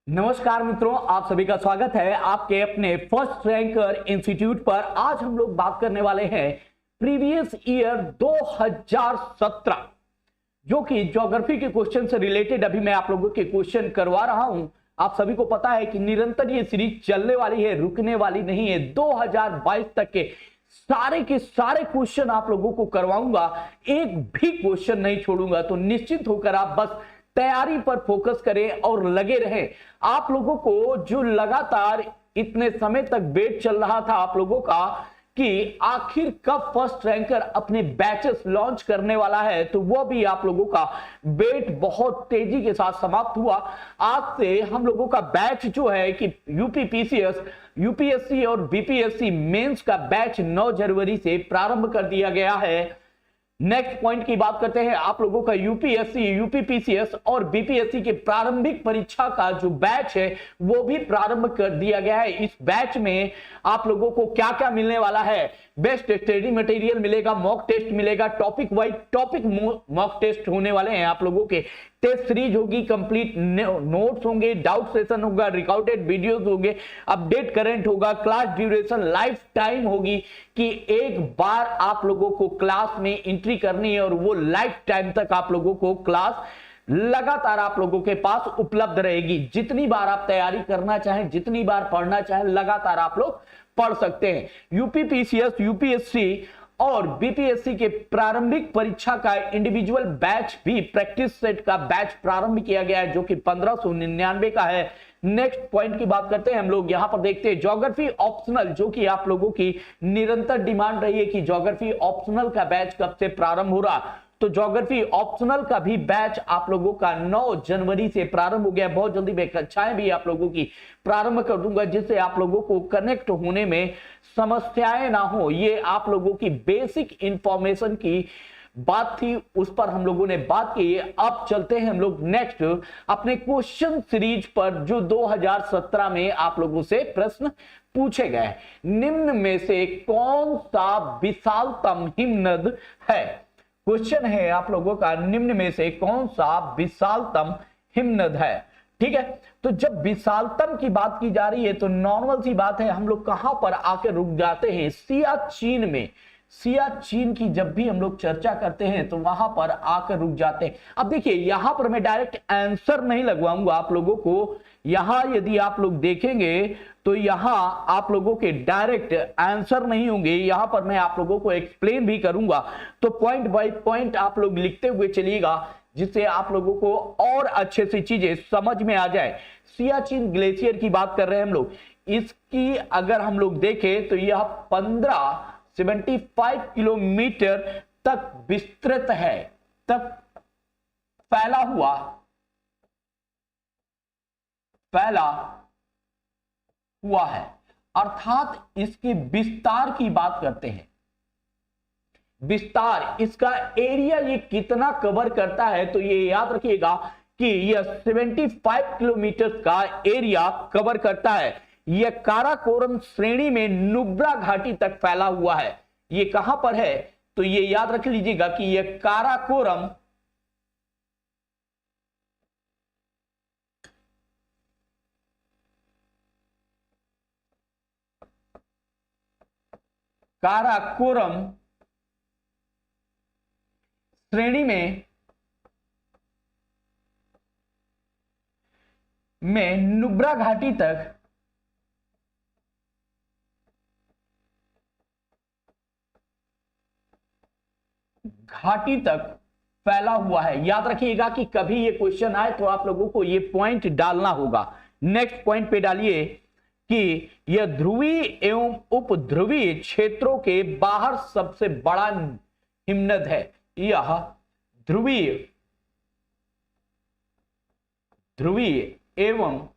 नमस्कार मित्रों, आप सभी का स्वागत है आपके अपने फर्स्ट रैंकर इंस्टीट्यूट पर। आज हम लोग बात करने वाले हैं प्रीवियस ईयर 2017 जो कि ज्योग्राफी के क्वेश्चन से रिलेटेड अभी मैं आप लोगों के क्वेश्चन करवा रहा हूं। आप सभी को पता है कि निरंतर ये सीरीज चलने वाली है, रुकने वाली नहीं है। 2022 तक के सारे क्वेश्चन आप लोगों को करवाऊंगा, एक भी क्वेश्चन नहीं छोड़ूंगा। तो निश्चित होकर आप बस तैयारी पर फोकस करें और लगे रहें। आप लोगों को जो लगातार इतने समय तक वेट चल रहा था आप लोगों का कि आखिर कब फर्स्ट रैंकर अपने बैचेस लॉन्च करने वाला है, तो वो भी आप लोगों का वेट बहुत तेजी के साथ समाप्त हुआ। आज से हम लोगों का बैच जो है कि यूपीपीसीएस, यूपीएससी और बीपीएससी मेंस का बैच 9 जनवरी से प्रारंभ कर दिया गया है। नेक्स्ट पॉइंट की बात करते हैं, आप लोगों का यूपीएससी, यूपीपीसीएस और बीपीएससी के प्रारंभिक परीक्षा का जो बैच है वो भी प्रारंभ कर दिया गया है। इस बैच में आप लोगों को क्या क्या मिलने वाला है? बेस्ट स्टडी मटेरियल मिलेगा, मॉक टेस्ट मिलेगा, topic wise topic mock test होने वाले हैं आप लोगों के, टेस्ट सीरीज होगी, कंप्लीट नोट्स होंगे, डाउट सेशन होगा, रिकॉर्डेड वीडियोस होंगे, अपडेट करंट होगा, क्लास ड्यूरेशन लाइफ टाइम होगी कि एक बार आप लोगों को क्लास में एंट्री करनी है और वो लाइफ टाइम तक आप लोगों को क्लास लगातार आप लोगों के पास उपलब्ध रहेगी। जितनी बार आप तैयारी करना चाहें, जितनी बार पढ़ना चाहें, लगातार आप लोग पढ़ सकते हैं। यूपीपीसीएस, यूपीएससी और बीपीएससी के प्रारंभिक परीक्षा का इंडिविजुअल बैच भी, प्रैक्टिस सेट का बैच प्रारंभ किया गया है जो कि 1599 का है। नेक्स्ट पॉइंट की बात करते हैं हम लोग, यहां पर देखते हैं ज्योग्राफी ऑप्शनल, जो कि आप लोगों की निरंतर डिमांड रही है कि ज्योग्राफी ऑप्शनल का बैच कब से प्रारंभ हो रहा। तो ज्योग्राफी ऑप्शनल का भी बैच आप लोगों का 9 जनवरी से प्रारंभ हो गया। बहुत जल्दी मैं कक्षाएं भी आप लोगों की प्रारंभ कर दूंगा जिससे आप लोगों को कनेक्ट होने में समस्याएं ना हो। ये आप लोगों की बेसिक इंफॉर्मेशन की बात थी, उस पर हम लोगों ने बात की। अब चलते हैं हम लोग नेक्स्ट अपने क्वेश्चन सीरीज पर जो 2017 में आप लोगों से प्रश्न पूछे गए। निम्न में से कौन सा विशालतम हिमनद है? क्वेश्चन है आप लोगों का, निम्न में से कौन सा विशालतम हिमनद है? ठीक है, तो जब विशालतम की बात की जा रही है तो नॉर्मल सी बात है, हम लोग कहां पर आकर रुक जाते हैं? सियाचिन में। सियाचिन की जब भी हम लोग चर्चा करते हैं तो वहां पर आकर रुक जाते हैं। अब देखिए, यहां पर मैं डायरेक्ट आंसर नहीं लगवाऊंगा आप लोगों को। यहां यदि आप लोग देखेंगे तो यहां आप लोगों के डायरेक्ट आंसर नहीं होंगे, यहां पर मैं आप लोगों को एक्सप्लेन भी करूंगा। तो पॉइंट बाय पॉइंट आप लोग लिखते हुए चलिएगा जिससे आप लोगों को और अच्छे से चीजें समझ में आ जाए। सियाचिन ग्लेशियर की बात कर रहे हैं हम लोग। इसकी अगर हम लोग देखें तो यह 75 किलोमीटर तक विस्तृत है, तक फैला हुआ है। अर्थात इसके विस्तार की बात करते हैं। विस्तार, इसका एरिया ये कितना कवर करता है, तो ये याद रखिएगा कि यह 75 किलोमीटर का एरिया कवर करता है। यह काराकोरम श्रेणी में नुब्रा घाटी तक फैला हुआ है। ये कहां पर है? तो ये याद रख लीजिएगा कि यह काराकोरम श्रेणी में नुब्रा घाटी तक फैला हुआ है। याद रखिएगा कि कभी ये क्वेश्चन आए तो आप लोगों को ये पॉइंट डालना होगा। नेक्स्ट पॉइंट पे डालिए कि यह ध्रुवीय एवं उपध्रुवीय क्षेत्रों के बाहर सबसे बड़ा हिमनद है। यह ध्रुवीय एवं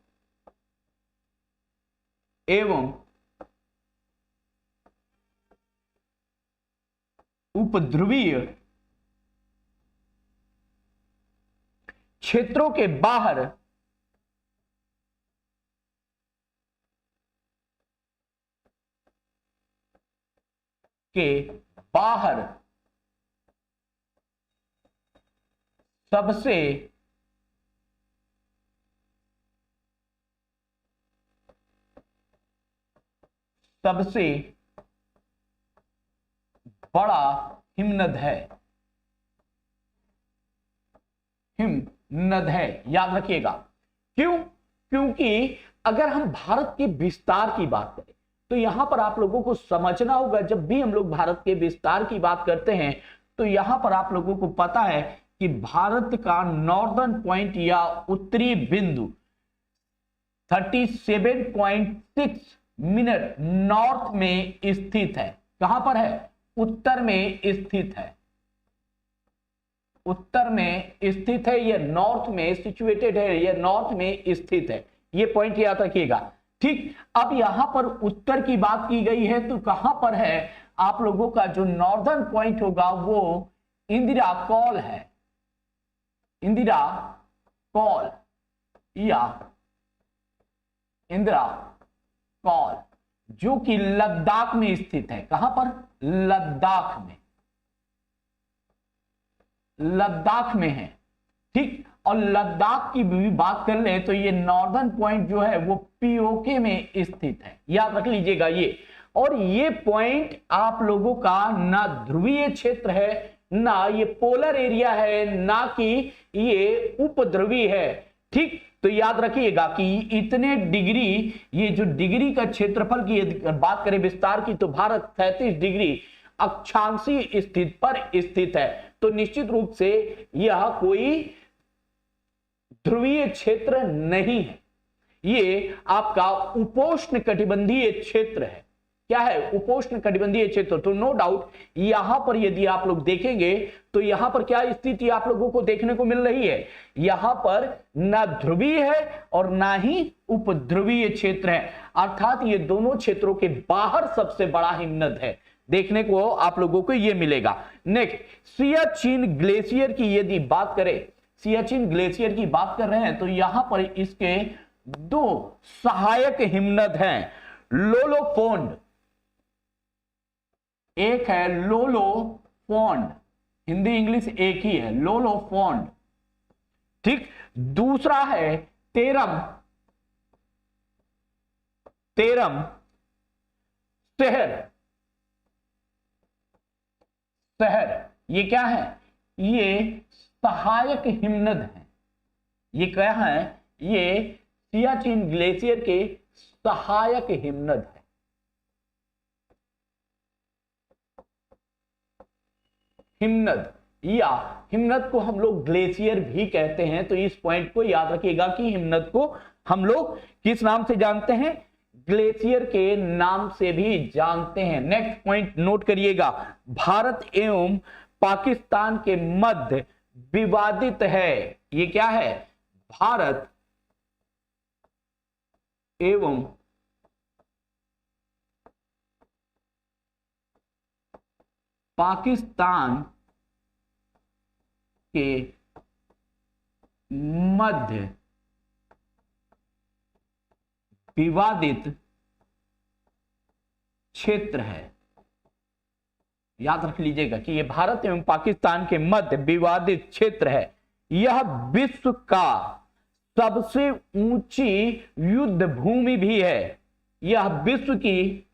उपध्रुवीय क्षेत्रों के बाहर सबसे सबसे बड़ा हिमनद है, हिमनद है, याद रखिएगा। क्यों? क्योंकि अगर हम भारत के विस्तार की बात करें तो यहां पर आप लोगों को समझना होगा, जब भी हम लोग भारत के विस्तार की बात करते हैं तो यहां पर आप लोगों को पता है कि भारत का नॉर्दर्न पॉइंट या उत्तरी बिंदु 37.6 मिनट नॉर्थ में स्थित है। कहां पर है? उत्तर में स्थित है, उत्तर में स्थित है, यह नॉर्थ में सिचुएटेड है, यह नॉर्थ में स्थित है। ये पॉइंट याद रखिएगा। ठीक, अब यहां पर उत्तर की बात की गई है तो कहां पर है? आप लोगों का जो नॉर्दर्न पॉइंट होगा वो इंदिरा कॉल है, इंदिरा कॉल या इंदिरा कॉल, जो कि लद्दाख में स्थित है। कहां पर? लद्दाख में, लद्दाख में है। ठीक, और लद्दाख की भी बात कर ले तो ये नॉर्दर्न पॉइंट जो है वो पीओके में स्थित है, याद रख लीजिएगा ये। और ये पॉइंट आप लोगों का ना ध्रुवीय क्षेत्र है, ना ये पोलर एरिया है, ना कि ये उपध्रुवी है। ठीक, तो याद रखिएगा कि इतने डिग्री, ये जो डिग्री का क्षेत्रफल की बात करें विस्तार की, तो भारत 37 डिग्री अक्षांशीय स्थिति पर स्थित है। तो निश्चित रूप से यह कोई ध्रुवीय क्षेत्र नहीं है, ये आपका उपोष्ण कटिबंधीय क्षेत्र है। क्या है? उपोष्ण कटिबंधीय क्षेत्र। तो नो डाउट यहां पर यदि आप लोग देखेंगे तो यहां पर क्या स्थिति आप लोगों को देखने को मिल रही है? यहां पर ना ध्रुवीय है और ना ही उपध्रुवीय क्षेत्र है, अर्थात ये दोनों क्षेत्रों के बाहर सबसे बड़ा हिमनद है, देखने को आप लोगों को यह मिलेगा। नेक्स्ट, सियाचिन ग्लेशियर की यदि बात करें, सियाचिन ग्लेशियर की बात कर रहे हैं तो यहां पर इसके दो सहायक हिमनद हैं, लोलोफोंड, एक है लोलोफोंड, हिंदी इंग्लिश एक ही है, लोलोफोंड। ठीक, दूसरा है तेरम, तेरम शहर, शहर। ये क्या है? ये सहायक हिमनद है। ये क्या है? ये सियाचिन ग्लेशियर के सहायक हिमनद है। हिमनद या हिमनद को हम लोग ग्लेशियर भी कहते हैं, तो इस पॉइंट को याद रखिएगा कि हिमनद को हम लोग किस नाम से जानते हैं? ग्लेशियर के नाम से भी जानते हैं। नेक्स्ट पॉइंट नोट करिएगा, भारत एवं पाकिस्तान के मध्य विवादित है। ये क्या है? भारत एवं पाकिस्तान के मध्य विवादित क्षेत्र है। याद रख लीजिएगा कि यह भारत एवं पाकिस्तान के मध्य विवादित क्षेत्र है। यह विश्व का सबसे ऊंची युद्ध भूमि भी है। यह विश्व की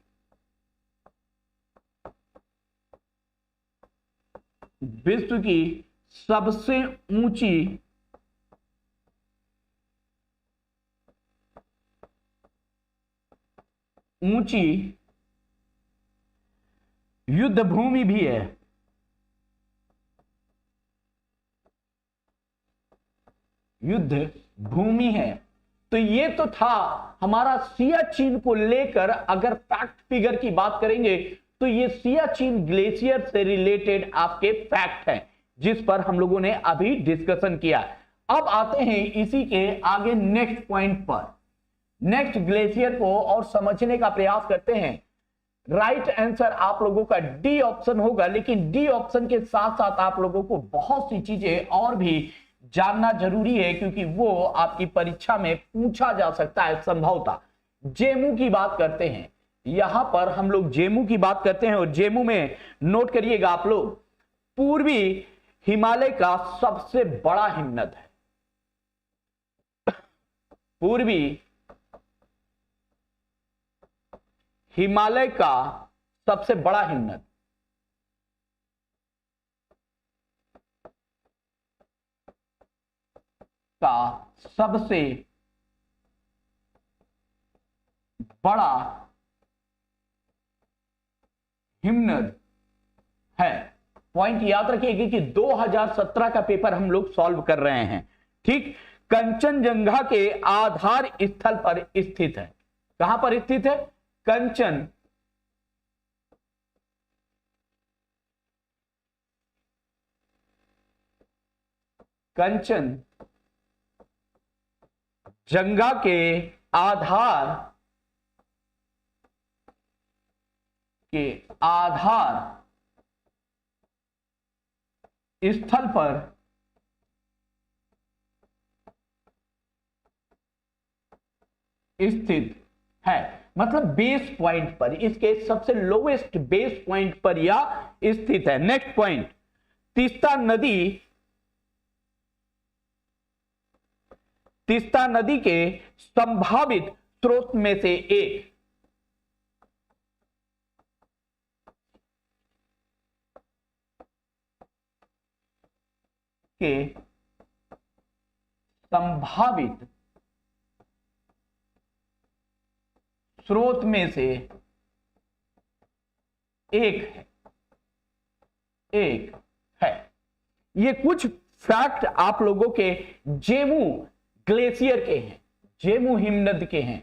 सबसे ऊंची युद्ध भूमि भी है। युद्ध भूमि है। तो ये तो था हमारा सियाचिन को लेकर। अगर फैक्ट फिगर की बात करेंगे तो ये सियाचिन ग्लेशियर से रिलेटेड आपके फैक्ट हैं, जिस पर हम लोगों ने अभी डिस्कशन किया। अब आते हैं इसी के आगे नेक्स्ट पॉइंट पर, नेक्स्ट ग्लेशियर को और समझने का प्रयास करते हैं। राइट आंसर आप लोगों का डी ऑप्शन होगा, लेकिन डी ऑप्शन के साथ साथ आप लोगों को बहुत सी चीजें और भी जानना जरूरी है, क्योंकि वो आपकी परीक्षा में पूछा जा सकता है संभवतः। जेमू की बात करते हैं, यहां पर हम लोग जेमू की बात करते हैं, और जेमू में नोट करिएगा आप लोग, पूर्वी हिमालय का सबसे बड़ा हिमनद है। पूर्वी हिमालय का सबसे बड़ा हिमनद। का सबसे बड़ा हिमनद है। पॉइंट याद रखिएगा कि 2017 का पेपर हम लोग सॉल्व कर रहे हैं। ठीक, कंचनजंगा के आधार स्थल पर स्थित है। कहां पर स्थित है? कंचनजंगा के आधार स्थल पर स्थित है। मतलब बेस पॉइंट पर, इसके सबसे लोवेस्ट बेस पॉइंट पर यह स्थित है। नेक्स्ट पॉइंट, तीस्ता नदी के संभावित स्रोत में से एक। के संभावित स्रोत में से एक है। ये कुछ फैक्ट आप लोगों के जेमू ग्लेशियर के हैं, जेमू हिमनद के हैं।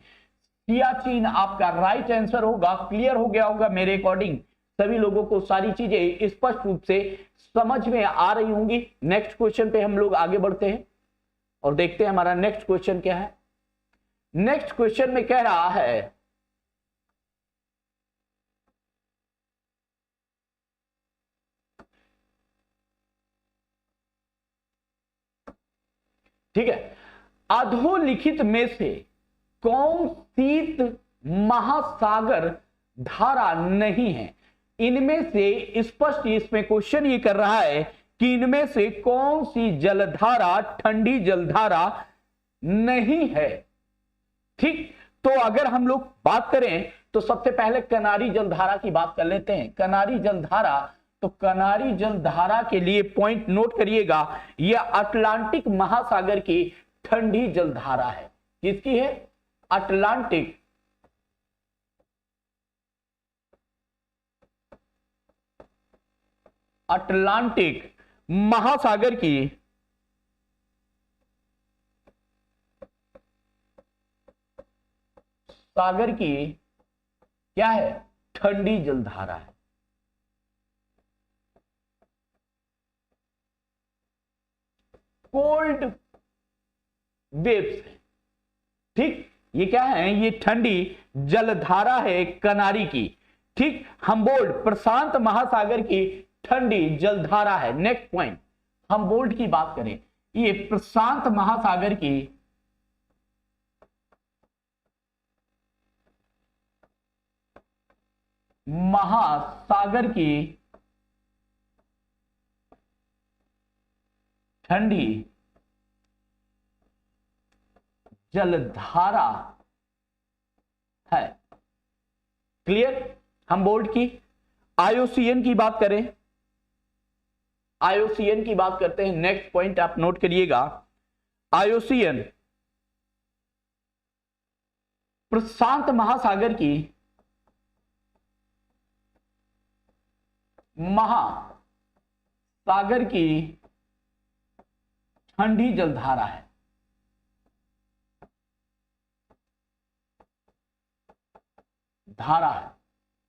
सियाचिन आपका राइट आंसर होगा। क्लियर हो गया होगा मेरे अकॉर्डिंग, सभी लोगों को सारी चीजें स्पष्ट रूप से समझ में आ रही होंगी। नेक्स्ट क्वेश्चन पे हम लोग आगे बढ़ते हैं और देखते हैं हमारा नेक्स्ट क्वेश्चन क्या है। नेक्स्ट क्वेश्चन में कह रहा है ठीक है, अधोलिखित में से कौन शीत महासागर धारा नहीं है? इनमें से स्पष्ट इसमें क्वेश्चन ये कर रहा है कि इनमें से कौन सी जलधारा ठंडी जलधारा नहीं है। ठीक, तो अगर हम लोग बात करें तो सबसे पहले कनारी जलधारा की बात कर लेते हैं। कनारी जलधारा, तो कनारी जलधारा के लिए पॉइंट नोट करिएगा, यह अटलांटिक महासागर की ठंडी जलधारा है। किसकी है? अटलांटिक महासागर की क्या है? ठंडी जलधारा है। कोल्ड वेव्स है। ठीक, ये क्या है? ये ठंडी जलधारा है कनारी की। ठीक, हम्बोल्ट प्रशांत महासागर की ठंडी जलधारा है। नेक्स्ट पॉइंट, हम्बोल्ट की बात करें, ये प्रशांत महासागर की ठंडी जलधारा है। क्लियर? हम्बोल्ट की। आईयूसीएन की बात करें, आईयूसीएन की बात करते हैं। नेक्स्ट पॉइंट आप नोट करिएगा, आईयूसीएन प्रशांत महासागर की ठंडी जलधारा है।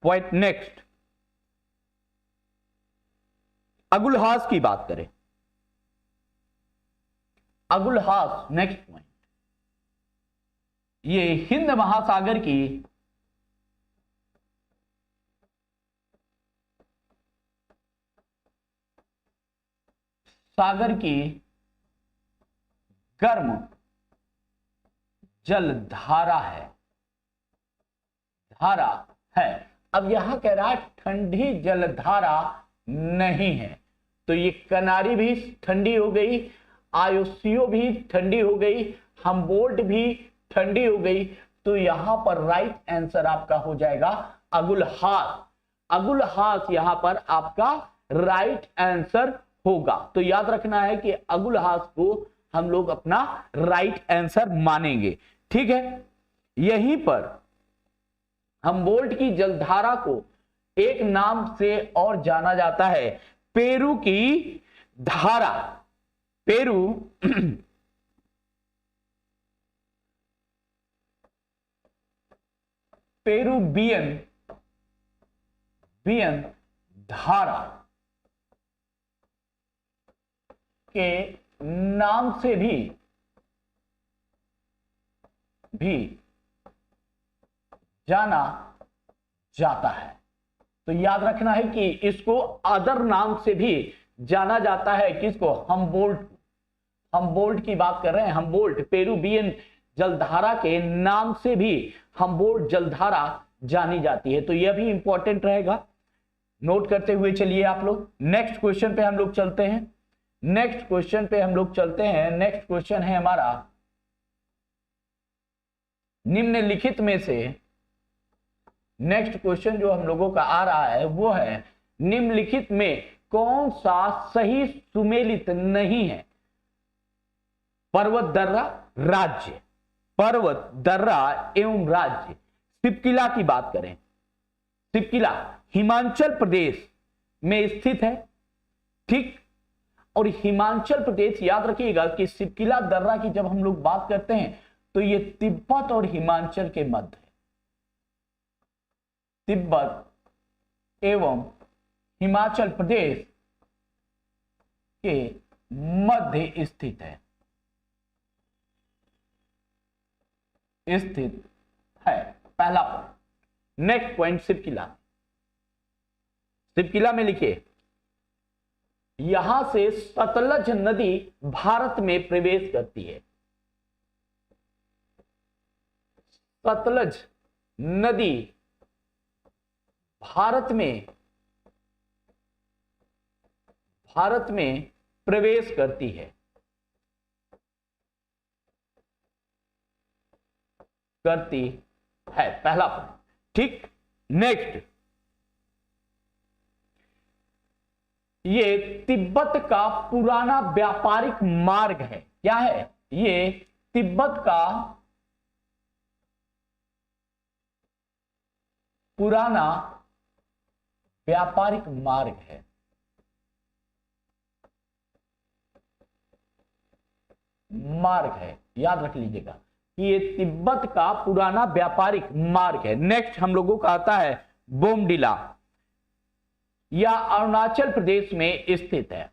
पॉइंट नेक्स्ट, अगुलहास की बात करें, अगुलहास नेक्स्ट पॉइंट, ये हिंद महासागर की गर्म जलधारा है। अब यहां कह रहा है ठंडी जलधारा नहीं है, तो ये कनारी भी ठंडी हो गई, आईयूसीओ भी ठंडी हो गई, हम्बोल्ट भी ठंडी हो गई। तो यहां पर राइट आंसर आपका हो जाएगा अगुलहास। अगुलहास यहां पर आपका राइट आंसर होगा। तो याद रखना है कि अगुलहास को हम लोग अपना राइट आंसर मानेंगे। ठीक है, यहीं पर हमबोल्ट की जलधारा को एक नाम से और जाना जाता है, पेरू की धारा। पेरुवियन धारा के नाम से भी जाना जाता है। तो याद रखना है कि इसको अदर नाम से भी जाना जाता है। किसको? हमबोल्ट की बात कर रहे हैं। हमबोल्ट पेरुवियन जलधारा के नाम से भी हमबोल्ट जलधारा जानी जाती है। तो यह भी इंपॉर्टेंट रहेगा, नोट करते हुए चलिए आप लोग। नेक्स्ट क्वेश्चन पे हम लोग चलते हैं। नेक्स्ट क्वेश्चन है हमारा, निम्नलिखित में से नेक्स्ट क्वेश्चन जो हम लोगों का आ रहा है वो है, निम्नलिखित में कौन सा सही सुमेलित नहीं है? पर्वत दर्रा राज्य, पर्वत दर्रा एवं राज्य। सिपकिला की बात करें, सिपकिला हिमाचल प्रदेश में स्थित है। ठीक, और हिमाचल प्रदेश, याद रखिएगा कि सिपकिला दर्रा की जब हम लोग बात करते हैं तो ये तिब्बत और हिमाचल के मध्य, तिब्बत एवं हिमाचल प्रदेश के मध्य स्थित है, पहला पॉइंट। नेक्स्ट पॉइंट, सिपकिला में लिखिए, यहां से सतलज नदी भारत में प्रवेश करती है। सतलज नदी भारत में प्रवेश करती है, पहला पॉइंट। ठीक, नेक्स्ट, ये तिब्बत का पुराना व्यापारिक मार्ग है। क्या है ये? तिब्बत का पुराना व्यापारिक मार्ग है। याद रख लीजिएगा कि ये तिब्बत का पुराना व्यापारिक मार्ग है। नेक्स्ट हम लोगों का आता है बोमडिला, या अरुणाचल प्रदेश में स्थित है।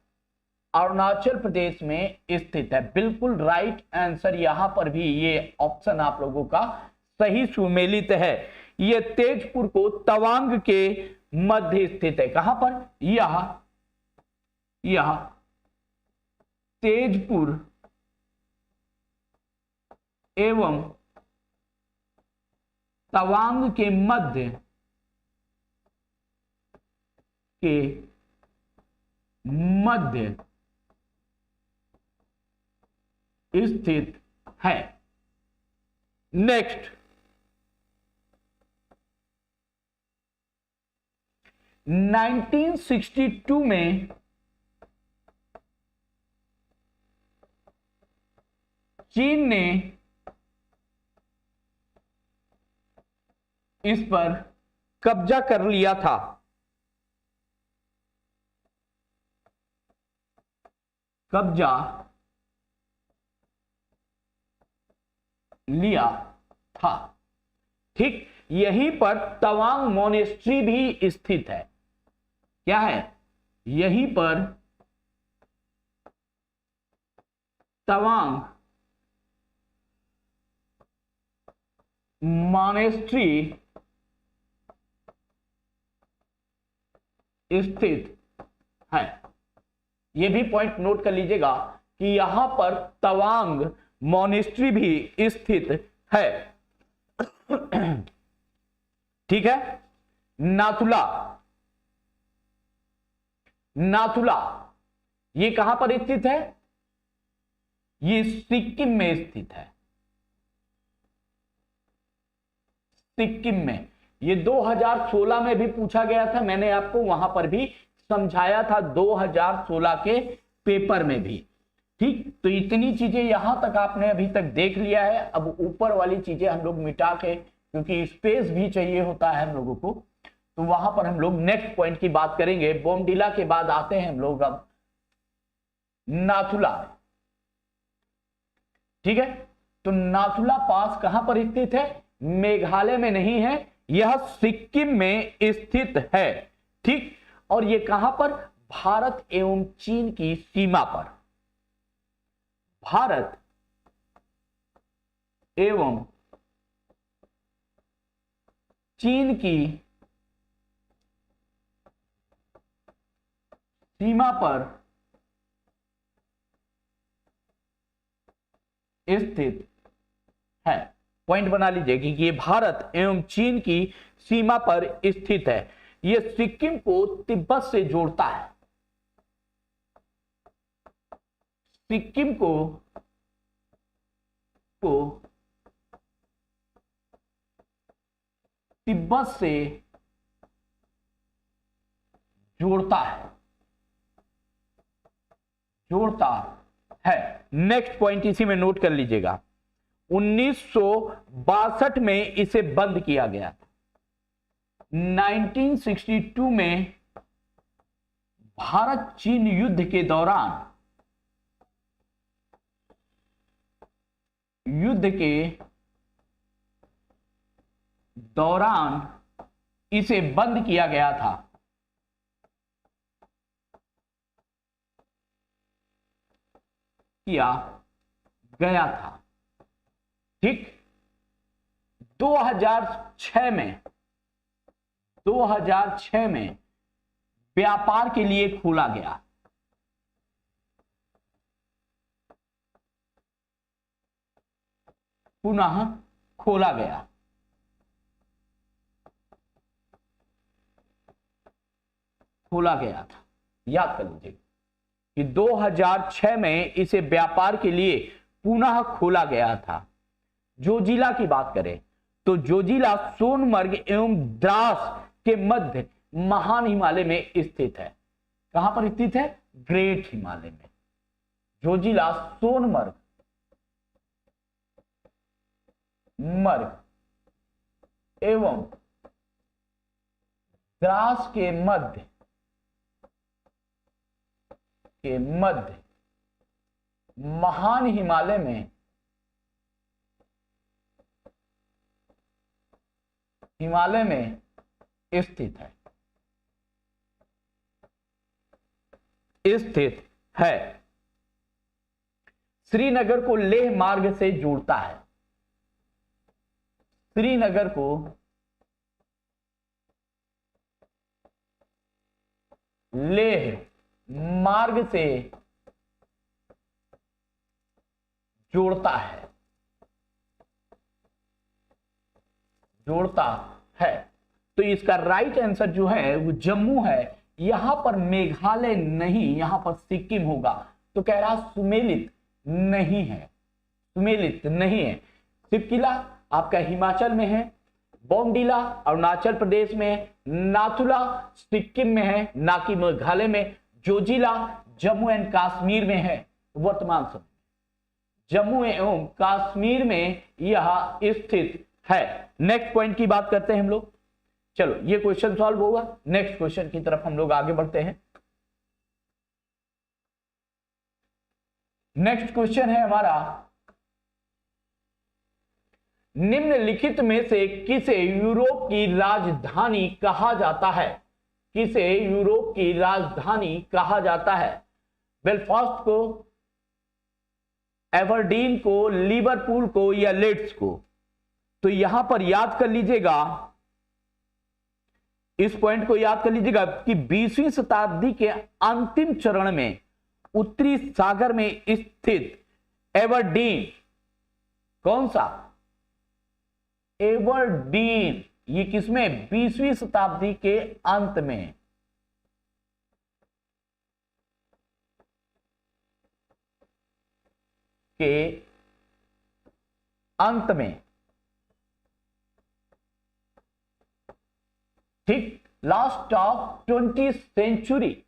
अरुणाचल प्रदेश में स्थित है, बिल्कुल राइट आंसर। यहां पर भी ये ऑप्शन आप लोगों का सही सुमेलित है। ये तेजपुर को तवांग के मध्य स्थित है। कहां पर? यह तेजपुर एवं तवांग के मध्य स्थित है। नेक्स्ट, 1962 में चीन ने इस पर कब्जा कर लिया था। ठीक, यहीं पर तवांग मोनेस्ट्री भी स्थित है। क्या है? यहीं पर तवांग मॉनेस्ट्री स्थित है। यह भी पॉइंट नोट कर लीजिएगा कि यहां पर तवांग मॉनेस्ट्री भी स्थित है। ठीक है, नाथुला ये कहां पर स्थित है? ये सिक्किम में स्थित है। सिक्किम में। ये 2016 में भी पूछा गया था, मैंने आपको वहां पर भी समझाया था 2016 के पेपर में भी। ठीक, तो इतनी चीजें यहां तक आपने अभी तक देख लिया है। अब ऊपर वाली चीजें हम लोग मिटा के, क्योंकि स्पेस भी चाहिए होता है हम लोगों को, तो वहां पर हम लोग नेक्स्ट पॉइंट की बात करेंगे। बोमडिला के बाद आते हैं हम लोग अब नाथुला। ठीक है, तो नाथुला पास कहां पर स्थित है? मेघालय में नहीं है, यह सिक्किम में स्थित है। ठीक, और यह कहां पर? भारत एवं चीन की सीमा पर। भारत एवं चीन की सीमा पर स्थित है। पॉइंट बना लीजिए कि ये भारत एवं चीन की सीमा पर स्थित है। यह सिक्किम को तिब्बत से जोड़ता है। सिक्किम को तिब्बत से जोड़ता है। नेक्स्ट पॉइंट इसी में नोट कर लीजिएगा। 1962 में इसे बंद किया गया था। 1962 में भारत चीन युद्ध के दौरान इसे बंद किया गया था। किया गया था। ठीक, 2006 में व्यापार के लिए खोला गया। पुनः खोला गया। था, याद कर लीजिए कि 2006 में इसे व्यापार के लिए पुनः खोला गया था। जोजिला की बात करें तो जोजिला सोनमर्ग एवं द्रास के मध्य महान हिमालय में स्थित है। कहां पर स्थित है? ग्रेट हिमालय में। जोजिला सोनमर्ग एवं द्रास के मध्य महान हिमालय में स्थित है। श्रीनगर को लेह मार्ग से जोड़ता है। श्रीनगर को लेह मार्ग से जोड़ता है। तो इसका राइट आंसर जो है वो जम्मू है। यहां पर मेघालय नहीं, यहां पर सिक्किम होगा। तो कह रहा सुमेलित नहीं है। सिपकिला आपका हिमाचल में है, बोमडिला अरुणाचल प्रदेश में है, नाथुला सिक्किम में है, ना कि मेघालय में। जोजिला जम्मू एंड कश्मीर में है। वर्तमान समय जम्मू एवं कश्मीर में यह स्थित है। नेक्स्ट पॉइंट की बात करते हैं हम लोग। चलो ये क्वेश्चन सॉल्व होगा, नेक्स्ट क्वेश्चन की तरफ हम लोग आगे बढ़ते हैं। नेक्स्ट क्वेश्चन है हमारा, निम्नलिखित में से किसे यूरोप की राजधानी कहा जाता है? किसे यूरोप की राजधानी कहा जाता है? बेलफास्ट को, एबरडीन को, लिवरपूल को या लीड्स को? तो यहां पर याद कर लीजिएगा, इस पॉइंट को याद कर लीजिएगा कि 20वीं शताब्दी के अंतिम चरण में उत्तरी सागर में स्थित एबरडीन, कौन सा? एबरडीन, ये किसमें? 20वीं शताब्दी के अंत में। ठीक, लास्ट ऑफ 20th सेंचुरी।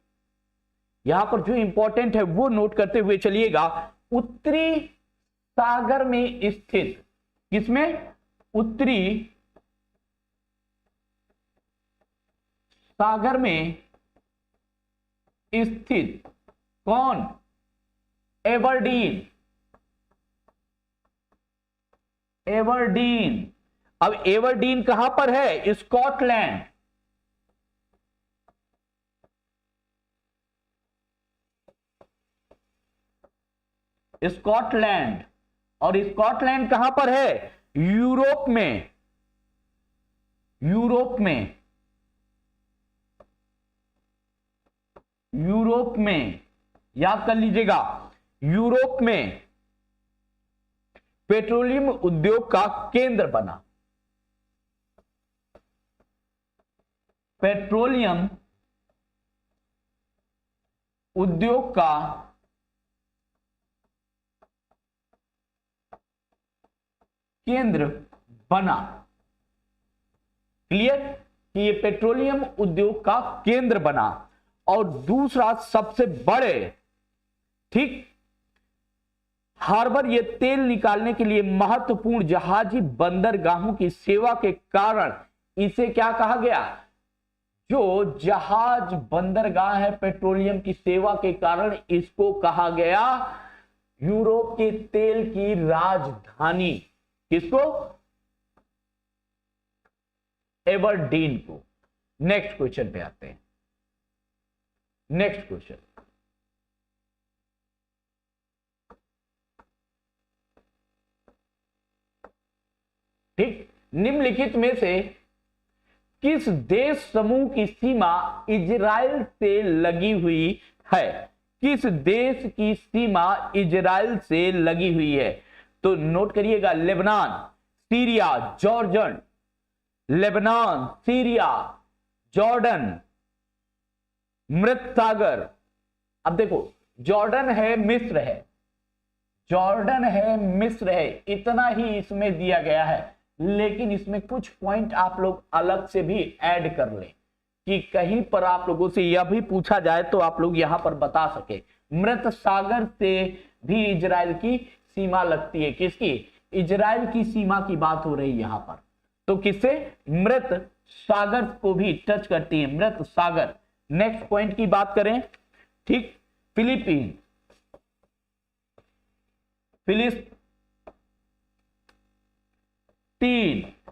यहां पर जो इंपॉर्टेंट है वो नोट करते हुए चलिएगा। उत्तरी सागर में स्थित, किसमें? उत्तरी सागर में स्थित कौन? एबरडीन। एबरडीन। अब एबरडीन कहां पर है? स्कॉटलैंड। स्कॉटलैंड। और स्कॉटलैंड कहां पर है? यूरोप में। यूरोप में। यूरोप में, याद कर लीजिएगा, यूरोप में पेट्रोलियम उद्योग का केंद्र बना। पेट्रोलियम उद्योग का केंद्र बना। क्लियर कि ये पेट्रोलियम उद्योग का केंद्र बना। और दूसरा सबसे बड़े, ठीक, हार्बर, ये तेल निकालने के लिए महत्वपूर्ण जहाजी बंदरगाहों की सेवा के कारण इसे क्या कहा गया? जो जहाज बंदरगाह है पेट्रोलियम की सेवा के कारण, इसको कहा गया यूरोप के तेल की राजधानी। किसको? एबरडीन को। नेक्स्ट क्वेश्चन पे आते हैं। नेक्स्ट क्वेश्चन, ठीक, निम्नलिखित में से किस देश समूह की सीमा इजराइल से लगी हुई है? किस देश की सीमा इजराइल से लगी हुई है? तो नोट करिएगा, Lebanon, Syria, Jordan. Lebanon, Syria, Jordan, मृत सागर। अब देखो, जॉर्डन है, मिस्र है, जॉर्डन है, मिस्र है, इतना ही इसमें दिया गया है। लेकिन इसमें कुछ पॉइंट आप लोग अलग से भी ऐड कर लें कि कहीं पर आप लोगों से यह भी पूछा जाए तो आप लोग यहां पर बता सके। मृत सागर से भी इजराइल की सीमा लगती है। किसकी? इजराइल की सीमा की बात हो रही है यहां पर। तो किससे? मृत सागर को भी टच करती है, मृत सागर। नेक्स्ट पॉइंट की बात करें, ठीक, फिलीपीन, फिलिस्तीन,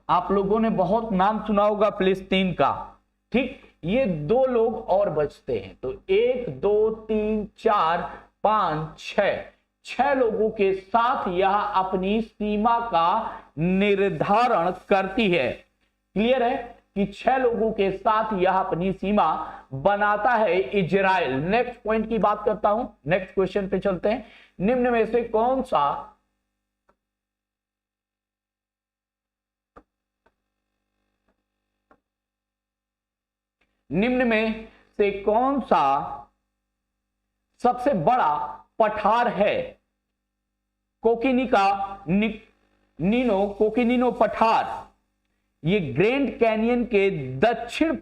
आप लोगों ने बहुत नाम सुना होगा फिलिस्तीन का। ठीक, ये दो लोग और बचते हैं। तो 1 2 3 4 5 6 लोगों के साथ यह अपनी सीमा का निर्धारण करती है। क्लियर है कि 6 लोगों के साथ यह अपनी सीमा बनाता है इजराइल। नेक्स्ट पॉइंट की बात करता हूं, नेक्स्ट क्वेश्चन पे चलते हैं। निम्न में से कौन सा सबसे बड़ा पठार है? कोकिनिनो पठार, ये ग्रैंड कैनियन के दक्षिण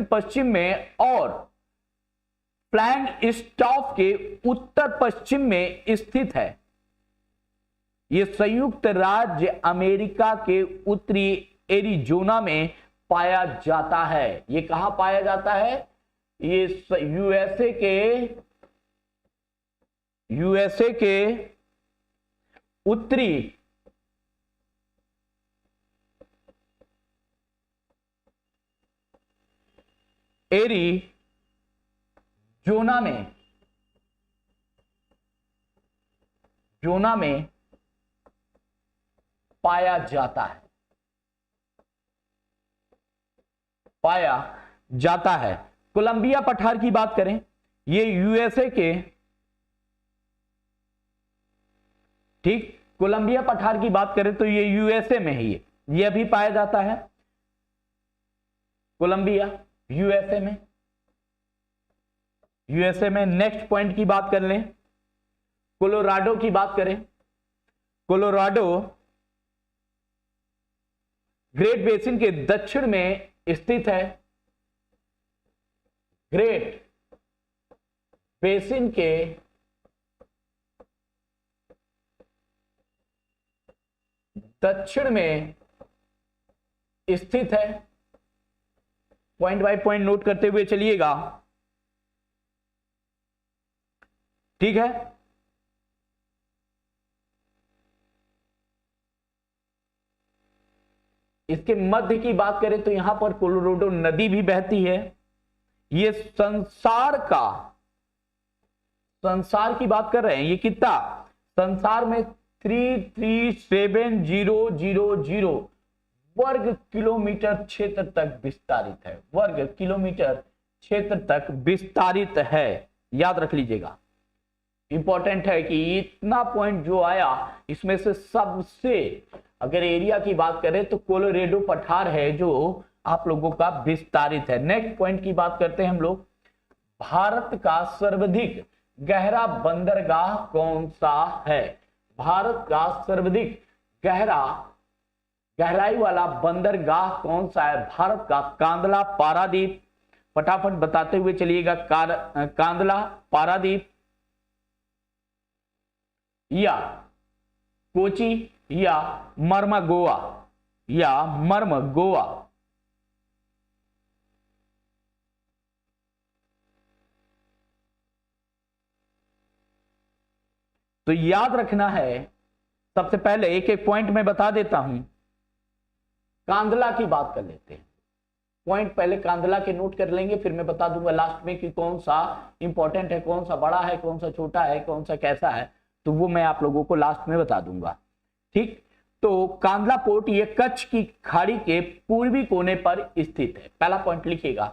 पश्चिम में और फ्लैगस्टाफ के उत्तर पश्चिम में स्थित है। यह संयुक्त राज्य अमेरिका के उत्तरी एरिजोना में पाया जाता है। ये कहां पाया जाता है? ये यूएसए के उत्तरी एरिजोना में पाया जाता है। कोलंबिया पठार की बात करें, ये यूएसए के, ठीक, कोलंबिया पठार की बात करें तो ये यूएसए में है। ये भी पाया जाता है कोलंबिया, यूएसए में। नेक्स्ट पॉइंट की बात कर लें, कोलोराडो की बात करें। कोलोराडो ग्रेट बेसिन के दक्षिण में स्थित है। ग्रेट बेसिन के दक्षिण में स्थित है। पॉइंट बाय पॉइंट नोट करते हुए चलिएगा, ठीक है। इसके मध्य की बात करें तो यहां पर कोलोराडो नदी भी बहती है। ये संसार की बात कर रहे हैं, ये कितना संसार में 337000 वर्ग किलोमीटर क्षेत्र तक विस्तारित है। वर्ग किलोमीटर क्षेत्र तक विस्तारित है, याद रख लीजिएगा। इंपॉर्टेंट है कि इतना पॉइंट जो आया इसमें से सबसे अगर एरिया की बात करें तो कोलोराडो पठार है जो आप लोगों का विस्तारित है। नेक्स्ट पॉइंट की बात करते हैं हम लोग, भारत का सर्वाधिक गहरा बंदरगाह कौन सा है? भारत का सर्वाधिक गहराई वाला बंदरगाह कौन सा है? भारत का कांदला पारादीप। फटाफट बताते हुए चलिएगा, कांदला पारादीप या कोची या मर्मागोआ तो याद रखना है। सबसे पहले एक एक पॉइंट में बता देता हूं। कांदला की बात कर लेते हैं। पॉइंट पहले कांदला के नोट कर लेंगे, फिर मैं बता दूंगा लास्ट में कि कौन सा इंपॉर्टेंट है, कौन सा बड़ा है, कौन सा छोटा है, कौन सा कैसा है, तो वो मैं आप लोगों को लास्ट में बता दूंगा, ठीक। तो कांदला पोर्ट ये कच्छ की खाड़ी के पूर्वी कोने पर स्थित है। पहला पॉइंट लिखिएगा,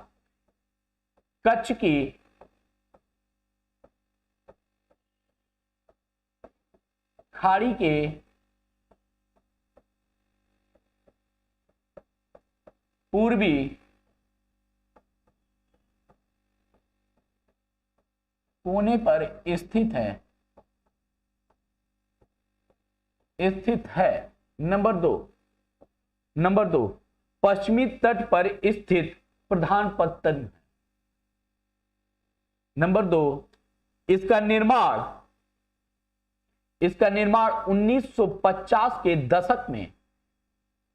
कच्छ की खाड़ी के पूर्वी कोने पर स्थित है। नंबर दो पश्चिमी तट पर स्थित प्रधान पत्तन। नंबर 2 इसका निर्माण 1950 के दशक में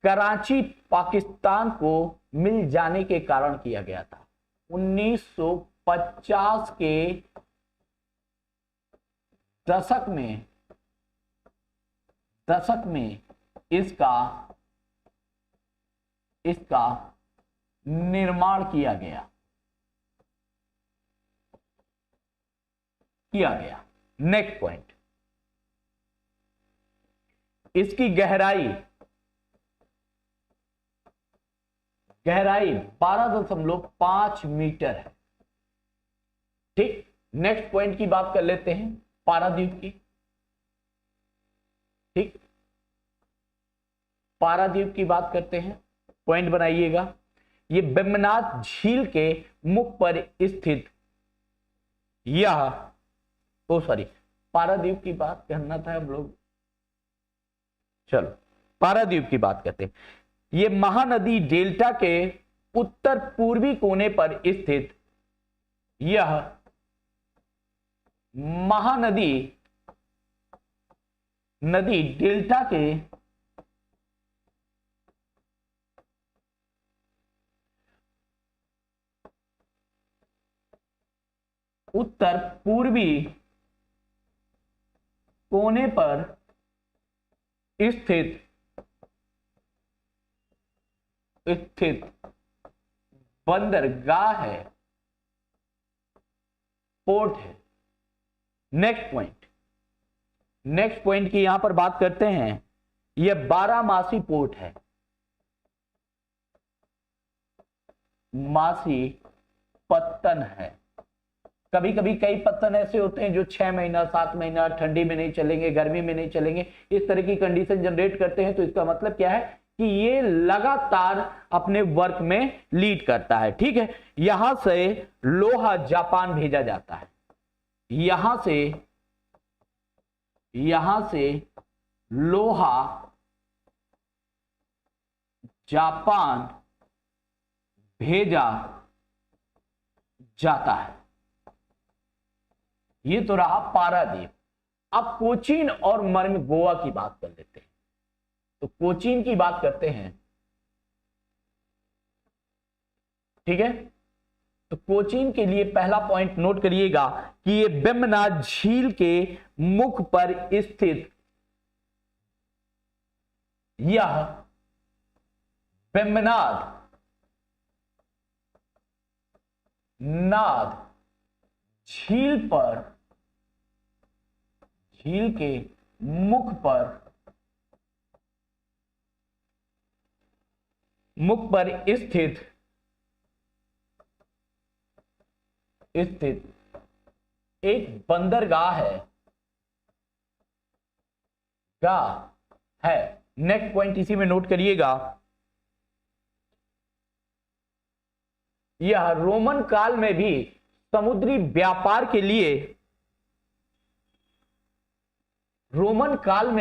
कराची पाकिस्तान को मिल जाने के कारण किया गया था। 1950 के दशक में इसका निर्माण किया गया। नेक्स्ट पॉइंट, इसकी गहराई 12.5 मीटर है, ठीक। नेक्स्ट पॉइंट की बात कर लेते हैं, पारादीप की, ठीक। पारादीप की बात करते हैं, पॉइंट बनाइएगा। ये वेम्बनाथ झील के मुख पर स्थित पारादीप की बात करना था हम लोग, चलो पारादीप की बात करते हैं। ये महानदी डेल्टा के उत्तर पूर्वी कोने पर स्थित यह महानदी डेल्टा के उत्तर पूर्वी कोने पर स्थित बंदरगाह है, पोर्ट है। नेक्स्ट पॉइंट की यहां पर बात करते हैं, यह 12 पोर्ट है। मासी पत्तन है। कभी कभी कई पत्तन ऐसे होते हैं जो 6 महीना 7 महीना ठंडी में नहीं चलेंगे, गर्मी में नहीं चलेंगे, इस तरह की कंडीशन जनरेट करते हैं। तो इसका मतलब क्या है कि ये लगातार अपने वर्क में लीड करता है, ठीक है। यहां से लोहा जापान भेजा जाता है, यहां से लोहा जापान भेजा जाता है। ये तो रहा पारादीप। अब कोचीन और मर्म गोवा की बात कर लेते हैं। तो कोचीन की बात करते हैं, ठीक है। तो कोचीन के लिए पहला पॉइंट नोट करिएगा कि ये वेम्बनाड झील के मुख पर स्थित यह वेम्बनाड झील पर, झील के मुख पर स्थित एक बंदरगाह है। नेक्स्ट पॉइंट इसी में नोट करिएगा, यह रोमन काल में भी समुद्री व्यापार के लिए, रोमन काल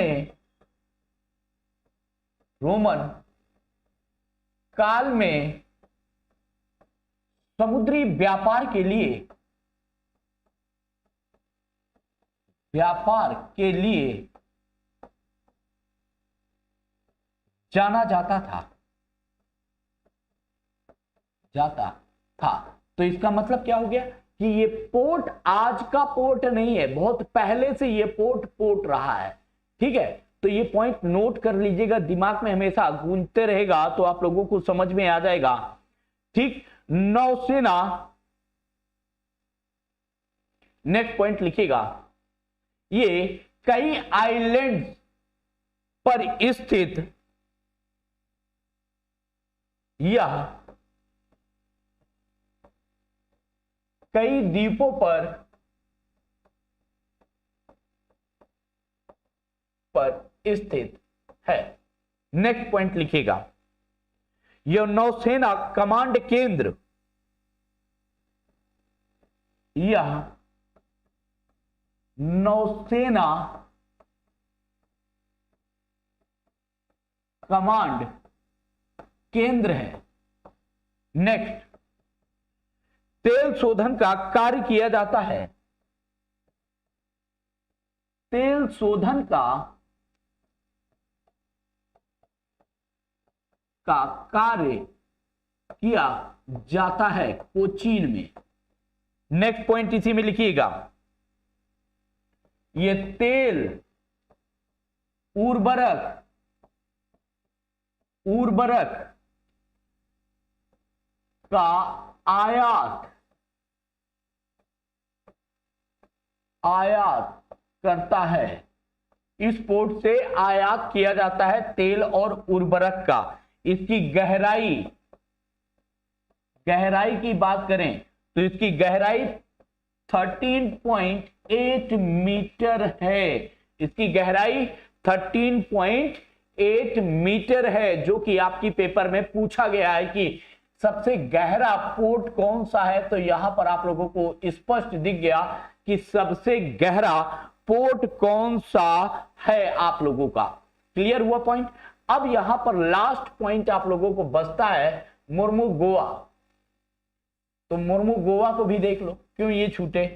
में समुद्री व्यापार के लिए जाना जाता था। तो इसका मतलब क्या हो गया कि ये पोर्ट आज का पोर्ट नहीं है, बहुत पहले से ये पोर्ट रहा है, ठीक है। तो ये पॉइंट नोट कर लीजिएगा, दिमाग में हमेशा गूंजते रहेगा तो आप लोगों को समझ में आ जाएगा, ठीक। नौसेना, नेक्स्ट पॉइंट लिखिएगा, ये कई आइलैंड्स पर स्थित यह कई द्वीपों पर स्थित है। नेक्स्ट पॉइंट लिखिएगा, यह नौसेना कमांड केंद्र, यह नौसेना कमांड केंद्र है। नेक्स्ट, तेल शोधन का कार्य किया जाता है। तेल शोधन का कार्य किया जाता है कोचीन में। नेक्स्ट पॉइंट इसी में लिखिएगा, यह तेल उर्वरक का आयात करता है। इस पोर्ट से आयात किया जाता है तेल और उर्वरक का। इसकी गहराई की बात करें तो इसकी गहराई 13.8 मीटर है। इसकी गहराई 13.8 मीटर है, जो कि आपकी पेपर में पूछा गया है कि सबसे गहरा पोर्ट कौन सा है। तो यहां पर आप लोगों को स्पष्ट दिख गया कि सबसे गहरा पोर्ट कौन सा है आप लोगों का। क्लियर हुआ पॉइंट। अब यहां पर लास्ट पॉइंट आप लोगों को बचता है मुर्मू गोवा। तो मुर्मू गोवा को भी देख लो, क्यों ये छूटे,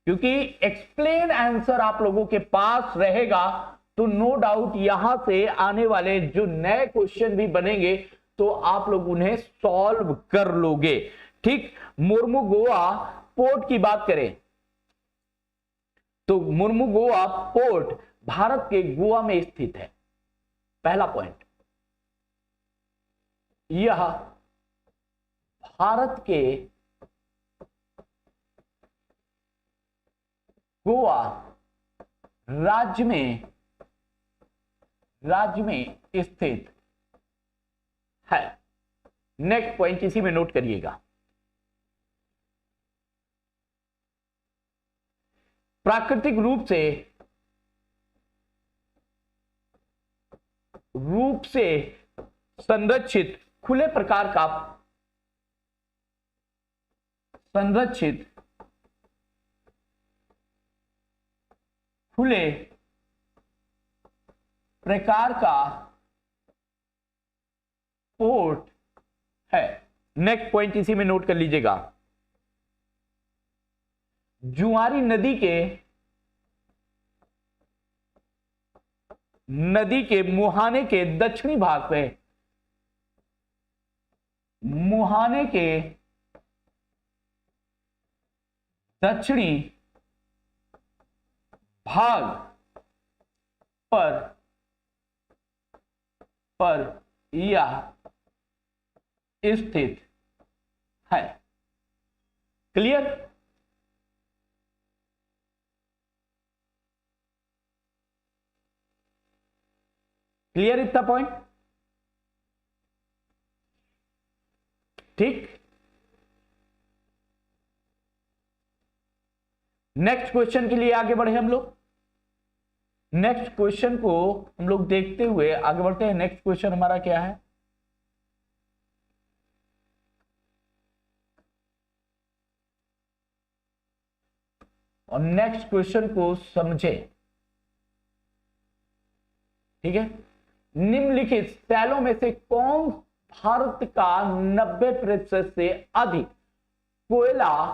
क्योंकि एक्सप्लेन आंसर आप लोगों के पास रहेगा तो नो डाउट यहां से आने वाले जो नए क्वेश्चन भी बनेंगे तो आप लोग उन्हें सॉल्व कर लोगे, ठीक। मुर्मू गोवा पोर्ट की बात करें तो मुर्मू गोवा पोर्ट भारत के गोवा में स्थित है। पहला पॉइंट, यह भारत के गोवा राज्य में स्थित है। नेक्स्ट पॉइंट इसी में नोट करिएगा, प्राकृतिक रूप से संरक्षित खुले प्रकार का पोर्ट है। नेक्स्ट पॉइंट इसी में नोट कर लीजिएगा। जुआरी नदी के मुहाने के दक्षिणी भाग पे, मुहाने के दक्षिणी भाग पर यह स्थित है। क्लियर? क्लियर इतना पॉइंट? ठीक। नेक्स्ट क्वेश्चन के लिए आगे बढ़े हम लोग। नेक्स्ट क्वेश्चन को हम लोग देखते हुए आगे बढ़ते हैं। नेक्स्ट क्वेश्चन हमारा क्या है? और नेक्स्ट क्वेश्चन को समझे। ठीक है। निम्नलिखित शैलों में से कौन भारत का 90% से अधिक कोयला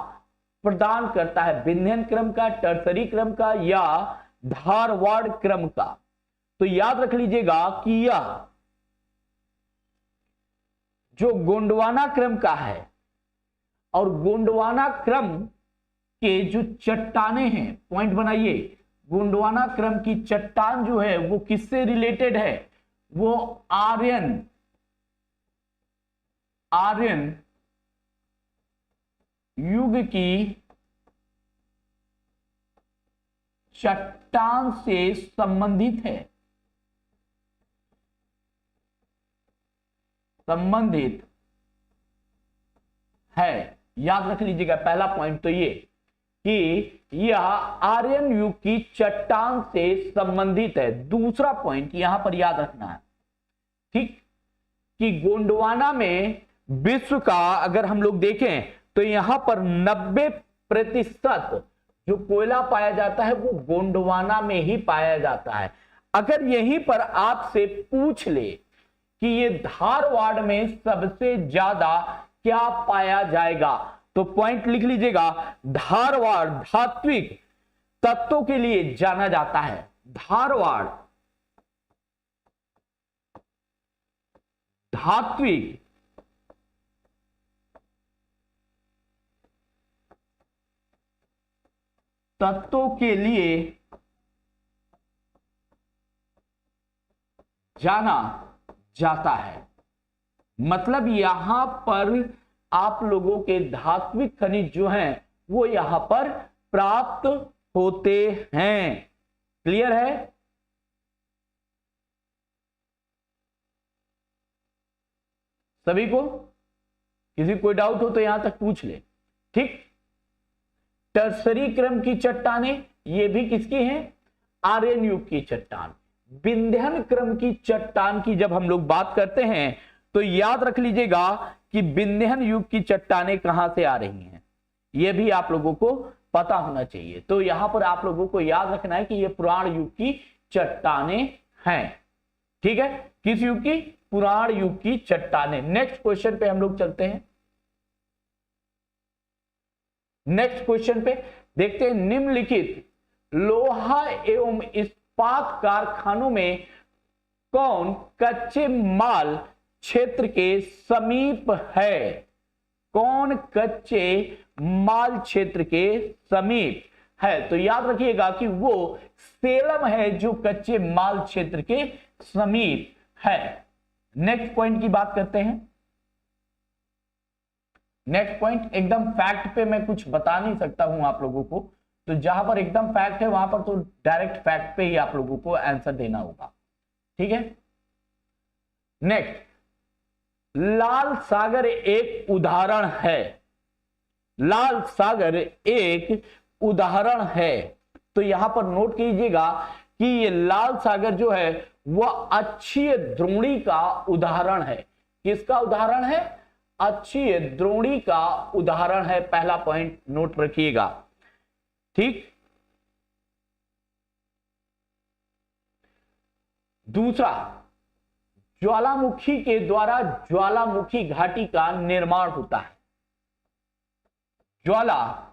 प्रदान करता है? विंध्यन क्रम का, टर्सरी क्रम का या धारवाड़ क्रम का? तो याद रख लीजिएगा कि यह जो गोंडवाना क्रम का है, और गोंडवाना क्रम के जो चट्टाने हैं, पॉइंट बनाइए, गोंडवाना क्रम की चट्टान जो है वो किससे रिलेटेड है? वो आर्यन युग की चट्टान से संबंधित है। याद रख लीजिएगा पहला पॉइंट तो ये कि यह आर्यन युग की चट्टान से संबंधित है। दूसरा पॉइंट यहां पर याद रखना है, ठीक, कि गोंडवाना में विश्व का अगर हम लोग देखें तो यहां पर 90% जो कोयला पाया जाता है वो गोंडवाना में ही पाया जाता है। अगर यहीं पर आपसे पूछ ले कि ये धारवाड़ में सबसे ज्यादा क्या पाया जाएगा, तो पॉइंट लिख लीजिएगा, धारवाड़ धात्विक तत्वों के लिए जाना जाता है। धारवाड़ धात्विक तत्वों के लिए जाना जाता है। मतलब यहां पर आप लोगों के धात्विक खनिज जो हैं वो यहां पर प्राप्त होते हैं। क्लियर है? सभी को? किसी कोई डाउट हो तो यहां तक पूछ ले। ठीक। टर्सरी क्रम की चट्टाने ये भी किसकी हैं? आर्यन युग की चट्टान। विंध्यन क्रम की चट्टान की जब हम लोग बात करते हैं तो याद रख लीजिएगा कि विंध्यन युग की चट्टानें कहां से आ रही हैं, यह भी आप लोगों को पता होना चाहिए। तो यहां पर आप लोगों को याद रखना है कि ये पुराण युग की चट्टानें हैं। ठीक है, किस युग की? पुराण युग की चट्टानें। नेक्स्ट क्वेश्चन पे हम लोग चलते हैं। नेक्स्ट क्वेश्चन पे देखते हैं, निम्नलिखित लोहा एवं इस्पात कारखानों में कौन कच्चे माल क्षेत्र के समीप है? कौन कच्चे माल क्षेत्र के समीप है? तो याद रखिएगा कि वो सेलम है जो कच्चे माल क्षेत्र के समीप है। नेक्स्ट पॉइंट की बात करते हैं। नेक्स्ट पॉइंट एकदम फैक्ट पे मैं कुछ बता नहीं सकता हूं आप लोगों को, तो जहां पर एकदम फैक्ट है वहां पर तो डायरेक्ट फैक्ट पे ही आप लोगों को आंसर देना होगा। ठीक है। नेक्स्ट, लाल सागर एक उदाहरण है। लाल सागर एक उदाहरण है। तो यहां पर नोट कीजिएगा कि ये लाल सागर जो है वह अक्षीय द्रोणी का उदाहरण है। किसका उदाहरण है? अक्षीय द्रोणी का उदाहरण है। पहला पॉइंट नोट रखिएगा। ठीक। दूसरा, ज्वालामुखी के द्वारा ज्वालामुखी घाटी का निर्माण होता है। ज्वालामुखी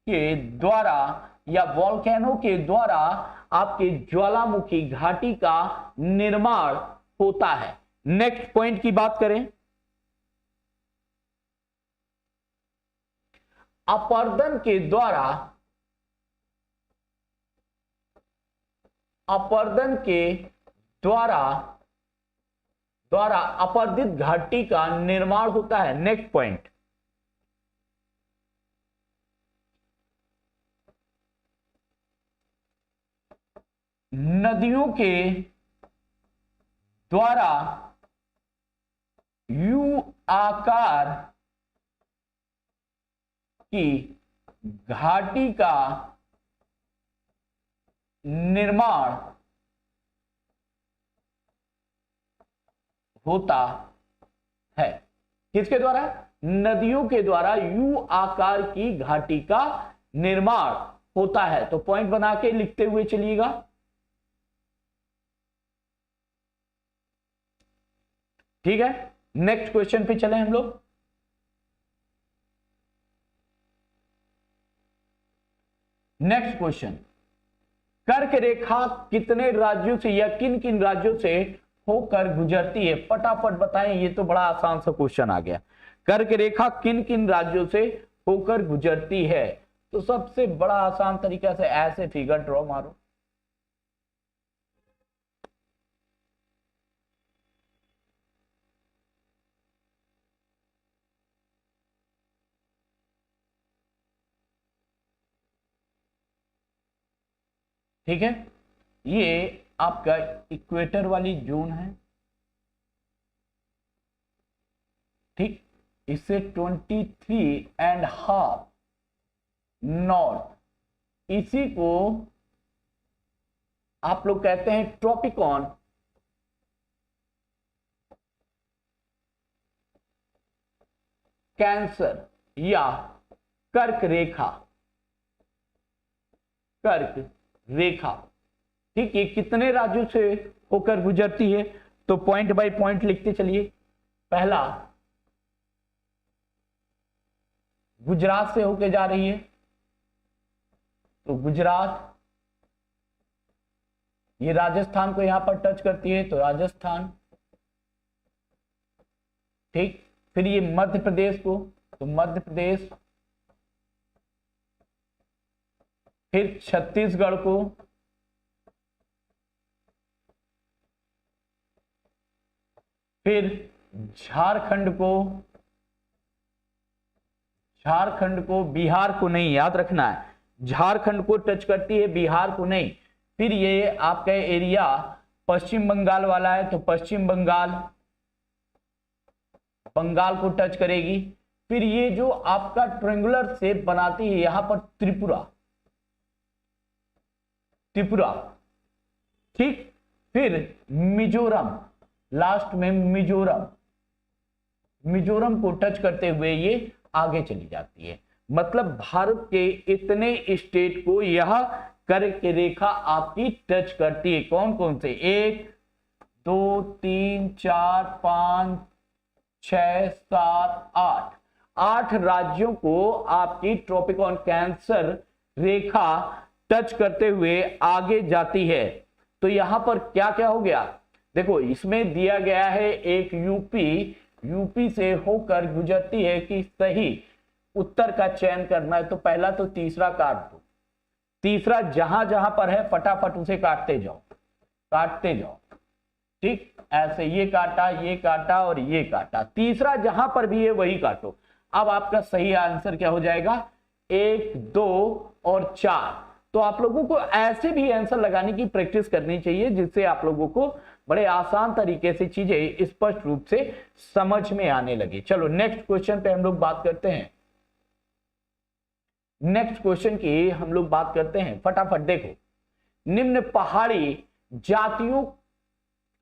के द्वारा या वॉल्केनो के द्वारा आपके ज्वालामुखी घाटी का निर्माण होता है। नेक्स्ट पॉइंट की बात करें, अपर्दन के द्वारा अपर्दित घाटी का निर्माण होता है। नेक्स्ट पॉइंट, नदियों के द्वारा यू आकार की घाटी का निर्माण होता है। किसके द्वारा? नदियों के द्वारा यू आकार की घाटी का निर्माण होता है। तो पॉइंट बना के लिखते हुए चलिएगा। ठीक है, नेक्स्ट क्वेश्चन पे चले हम लोग। नेक्स्ट क्वेश्चन, कर्क रेखा कितने राज्यों से या किन किन राज्यों से होकर गुजरती है? फटाफट बताएं, ये तो बड़ा आसान सा क्वेश्चन आ गया। कर्क रेखा किन किन राज्यों से होकर गुजरती है? तो सबसे बड़ा आसान तरीका से ऐसे फिगर ड्रॉ मारो। ठीक है, ये आपका इक्वेटर वाली जोन है। ठीक, इससे 23.5 नॉर्थ, इसी को आप लोग कहते हैं ट्रॉपिकॉन। कैंसर या कर्क रेखा, कर्क रेखा। ठीक, ये कितने राज्यों से होकर गुजरती है? तो पॉइंट बाय पॉइंट लिखते चलिए। पहला, गुजरात से होकर जा रही है, तो गुजरात, ये राजस्थान को यहां पर टच करती है, तो राजस्थान। ठीक, फिर ये मध्य प्रदेश को, तो मध्य प्रदेश, फिर छत्तीसगढ़ को, फिर झारखंड को, बिहार को नहीं, याद रखना है, झारखंड को टच करती है, बिहार को नहीं। फिर ये आपका एरिया पश्चिम बंगाल वाला है, तो पश्चिम बंगाल, बंगाल को टच करेगी। फिर ये जो आपका ट्रायंगुलर शेप बनाती है यहां पर त्रिपुरा, ठीक, फिर मिजोरम, लास्ट में मिजोरम को टच करते हुए ये आगे चली जाती है। मतलब भारत के इतने स्टेट को यह कर्क रेखा आपकी टच करती है। कौन कौन से? 1 2 3 4 5 6 7 8 राज्यों को आपकी ट्रॉपिकॉन कैंसर रेखा टच करते हुए आगे जाती है। तो यहां पर क्या क्या हो गया? देखो, इसमें दिया गया है एक यूपी से होकर गुजरती है कि सही उत्तर का चयन करना है। तो पहला तो तीसरा काट दो, तीसरा जहां जहां पर है फटाफट उसे काटते जाओ। ठीक, ऐसे ये काटा और ये काटा, तीसरा जहां पर भी है वही काटो। अब आपका सही आंसर क्या हो जाएगा? 1 2 और 4। तो आप लोगों को ऐसे भी आंसर लगाने की प्रैक्टिस करनी चाहिए जिससे आप लोगों को बड़े आसान तरीके से चीजें स्पष्ट रूप से समझ में आने लगे। चलो नेक्स्ट क्वेश्चन पे हम लोग बात करते हैं। नेक्स्ट क्वेश्चन की हम लोग बात करते हैं, फटाफट देखो। निम्न पहाड़ी जातियों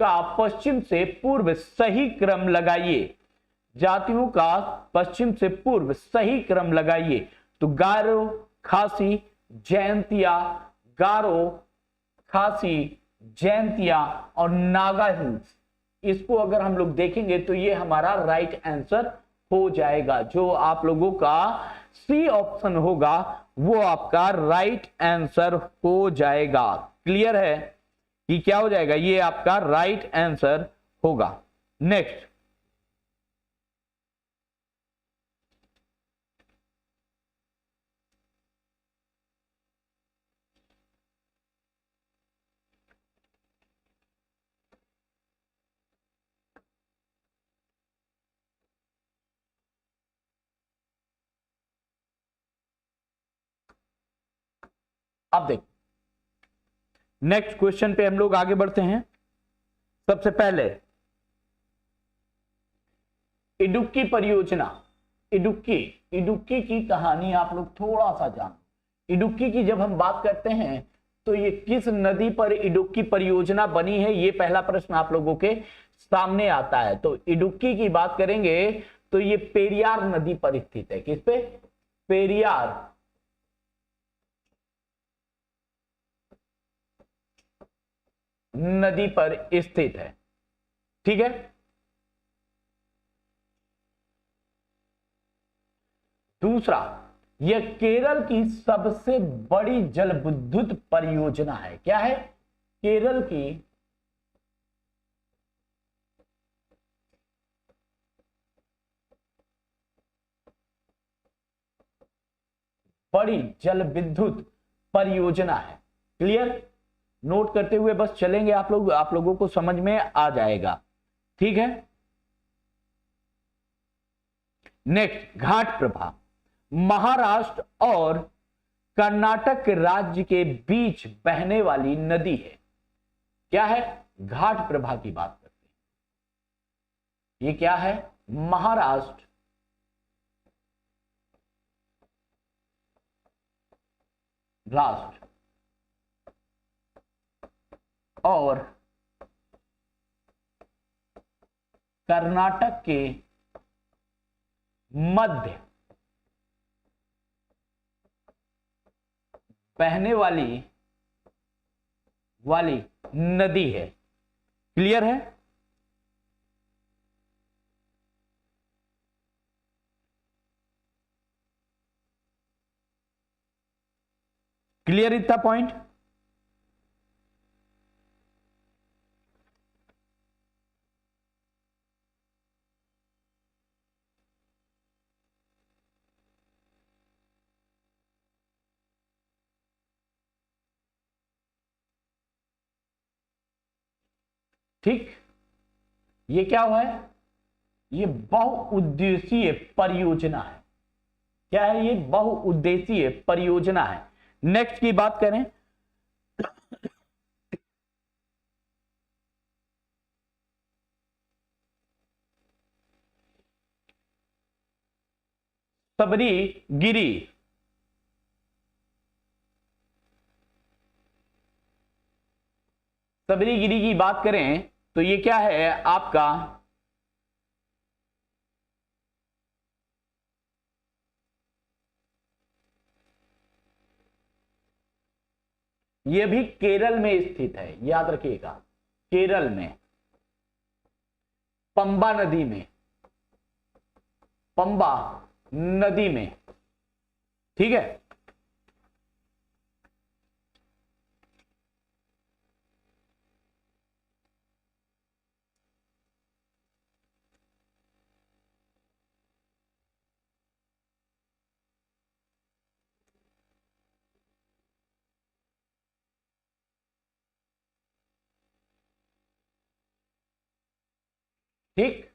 का पश्चिम से पूर्व सही क्रम लगाइए। जातियों का पश्चिम से पूर्व सही क्रम लगाइए। तो गारो, खासी, जयंतिया, गारो, खासी, जैंतिया और नागा हिल्स। इसको अगर हम लोग देखेंगे तो ये हमारा राइट आंसर हो जाएगा। जो आप लोगों का सी ऑप्शन होगा वो आपका राइट आंसर हो जाएगा। क्लियर है कि क्या हो जाएगा? ये आपका राइट आंसर होगा। नेक्स्ट, अब देखो नेक्स्ट क्वेश्चन पे हम लोग आगे बढ़ते हैं। सबसे पहले इडुक्की परियोजना, इडुक्की की कहानी आप लोग थोड़ा सा जानो। इडुक्की की जब हम बात करते हैं तो ये किस नदी पर इडुक्की परियोजना बनी है, ये पहला प्रश्न आप लोगों के सामने आता है। तो इडुक्की की बात करेंगे तो ये पेरियार नदी पर स्थित है। किस पे? पेरियार नदी पर स्थित है। ठीक है। दूसरा, यह केरल की सबसे बड़ी जल विद्युत परियोजना है। क्या है? केरल की बड़ी जल विद्युत परियोजना है। क्लियर? नोट करते हुए बस चलेंगे आप लोग, आप लोगों को समझ में आ जाएगा। ठीक है। नेक्स्ट, घाट प्रभा महाराष्ट्र और कर्नाटक राज्य के बीच बहने वाली नदी है। क्या है? घाट प्रभा की बात करते हैं। ये क्या है? महाराष्ट्र राष्ट्र और कर्नाटक के मध्य बहने वाली नदी है। क्लियर है? क्लियर इतना पॉइंट? ठीक। ये क्या हुआ है? ये बहुउद्देशीय परियोजना है। क्या है? ये बहुउद्देशीय परियोजना है। नेक्स्ट की बात करें, सबरीगिरी की बात करें तो ये क्या है आपका? ये भी केरल में स्थित है, याद रखिएगा। केरल में पंबा नदी में। ठीक है। ठीक।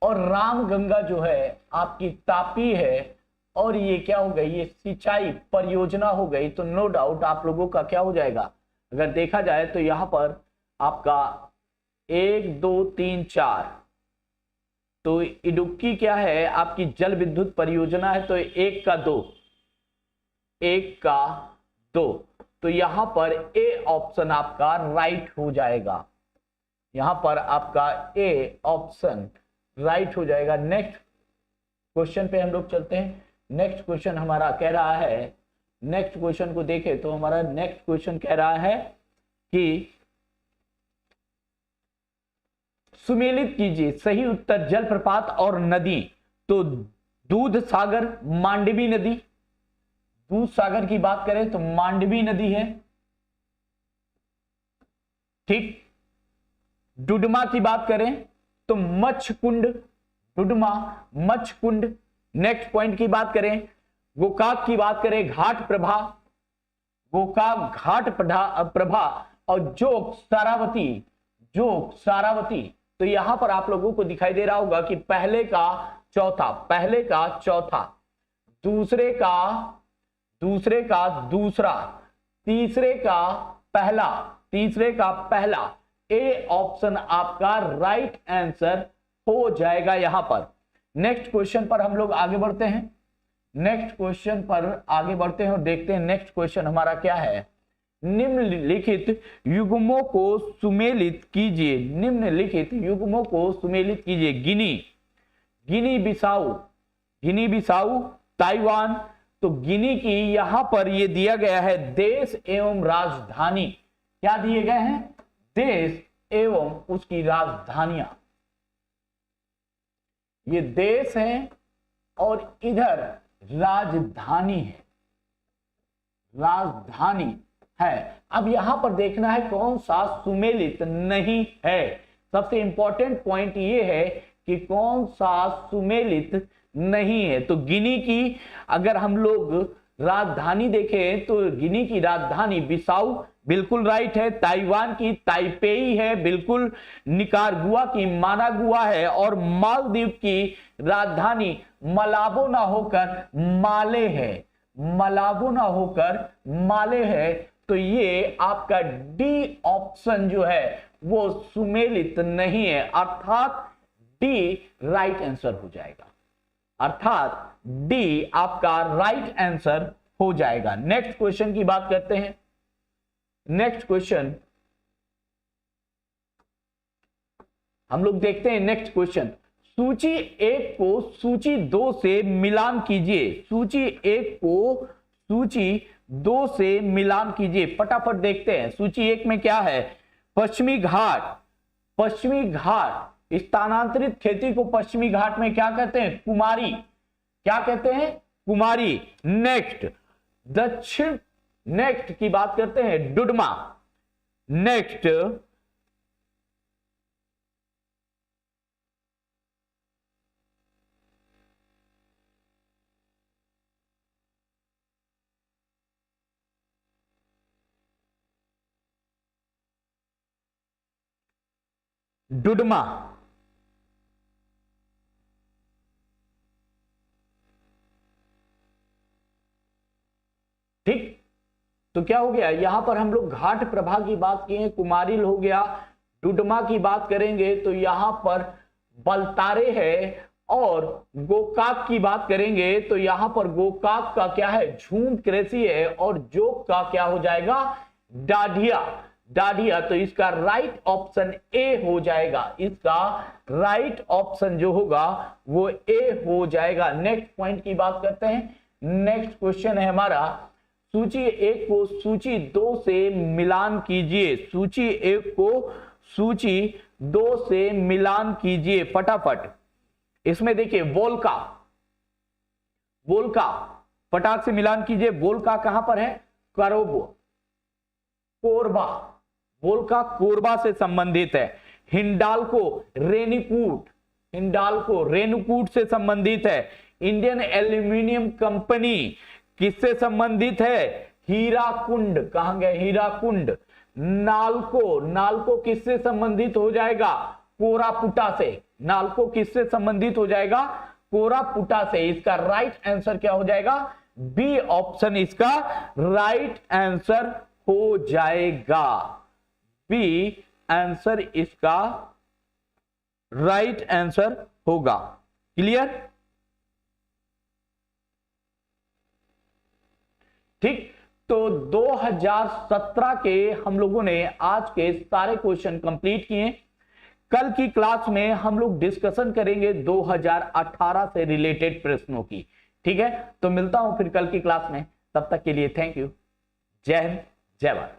और रामगंगा जो है आपकी तापी है, और ये क्या हो गई? ये सिंचाई परियोजना हो गई। तो नो डाउट आप लोगों का क्या हो जाएगा? अगर देखा जाए तो यहां पर आपका 1 2 3 4, तो इडुक्की क्या है? आपकी जल विद्युत परियोजना है। तो 1 का 2, तो यहां पर ए ऑप्शन आपका राइट हो जाएगा। यहां पर आपका ए ऑप्शन राइट हो जाएगा। नेक्स्ट क्वेश्चन पे हम लोग चलते हैं। नेक्स्ट क्वेश्चन हमारा कह रहा है नेक्स्ट क्वेश्चन को देखें तो हमारा नेक्स्ट क्वेश्चन कह रहा है कि सुमेलित कीजिए सही उत्तर जलप्रपात और नदी। तो दूध सागर मांडवी नदी, दूध सागर की बात करें तो मांडवी नदी है। ठीक, डुडमा की बात करें तो मच्छकुंड, डुडमा मच्छकुंड। नेक्स्ट पॉइंट की बात करें, गोकाक की बात करें घाट प्रभा, गोकाक घाट प्रभा और जोग सारावती, जोग सारावती। तो यहां पर आप लोगों को दिखाई दे रहा होगा कि पहले का चौथा, पहले का चौथा, दूसरे का दूसरा, तीसरे का पहला, तीसरे का पहला। ए ऑप्शन आपका राइट आंसर हो जाएगा यहां पर। नेक्स्ट क्वेश्चन पर हम लोग आगे बढ़ते हैं, नेक्स्ट क्वेश्चन पर आगे बढ़ते हैं और देखते हैं नेक्स्ट क्वेश्चन हमारा क्या है। निम्नलिखित युग्मों को सुमेलित कीजिए, निम्नलिखित युग्मों को सुमेलित कीजिए। गिनी, गिनी बिसाऊ, गिनी बिसाऊ, ताइवान। तो गिनी की यहां पर ये दिया गया है देश एवं राजधानी। क्या दिए गए हैं? देश एवं उसकी राजधानियां। ये देश है और इधर राजधानी है, राजधानी है। अब यहां पर देखना है कौन सा सुमेलित नहीं है। सबसे इंपॉर्टेंट पॉइंट ये है कि कौन सा सुमेलित नहीं है। तो गिनी की अगर हम लोग राजधानी देखें तो गिनी की राजधानी बिसाऊ बिल्कुल राइट है, ताइवान की ताइपेई है बिल्कुल, निकारागुआ की मानागुआ है और मालदीव की राजधानी मलाबो ना होकर माले है, मलाबो ना होकर माले है। तो ये आपका डी ऑप्शन जो है वो सुमेलित नहीं है, अर्थात डी राइट आंसर हो जाएगा, अर्थात डी आपका राइट आंसर हो जाएगा। नेक्स्ट क्वेश्चन की बात करते हैं। नेक्स्ट क्वेश्चन हम लोग देखते हैं। नेक्स्ट क्वेश्चन, सूची 1 को सूची 2 से मिलान कीजिए, सूची 1 को सूची 2 से मिलान कीजिए। फटाफट देखते हैं सूची 1 में क्या है। पश्चिमी घाट, पश्चिमी घाट, स्थानांतरित खेती को पश्चिमी घाट में क्या कहते हैं? कुमारी, क्या कहते हैं? कुमारी। नेक्स्ट दक्षिण, नेक्स्ट की बात करते हैं डुडमा। नेक्स्ट डुडमा, ठीक। तो क्या हो गया, यहां पर हम लोग घाट प्रभा की बात किए, कुमारिल हो गया। डुडमा की बात करेंगे तो यहां पर बलतारे है, और गोकाक की बात करेंगे तो यहां पर गोकाक का क्या है? झूम कृषि है, और जोक का क्या हो जाएगा? डाढ़िया, डाढ़िया। तो इसका राइट ऑप्शन ए हो जाएगा, इसका राइट ऑप्शन जो होगा वो ए हो जाएगा। नेक्स्ट पॉइंट की बात करते हैं। नेक्स्ट क्वेश्चन है हमारा, सूची 1 को सूची 2 से मिलान कीजिए, सूची 1 को सूची 2 से मिलान कीजिए फटाफट। इसमें देखिए वोल्का, वोल्का फटाक से मिलान कीजिए। वोल्का कहां पर है? करोबो, कोरबा, वोल्का कोरबा से संबंधित है। हिंडाल्को रेनीकूट, हिंडाल्को रेणुकूट से संबंधित है। इंडियन एल्यूमिनियम कंपनी किससे संबंधित है? हीराकुंड, कहां गए? हीराकुंड। नालको, नालको किससे संबंधित हो जाएगा? कोरापुटा से। नालको किससे संबंधित हो जाएगा? कोरापुटा से। इसका राइट आंसर क्या हो जाएगा? बी ऑप्शन इसका राइट आंसर हो जाएगा, बी आंसर इसका राइट आंसर होगा। क्लियर? ठीक। तो 2017 के हम लोगों ने आज के सारे क्वेश्चन कंप्लीट किए। कल की क्लास में हम लोग डिस्कशन करेंगे 2018 से रिलेटेड प्रश्नों की। ठीक है, तो मिलता हूं फिर कल की क्लास में। तब तक के लिए थैंक यू। जय हिंद, जय भारत।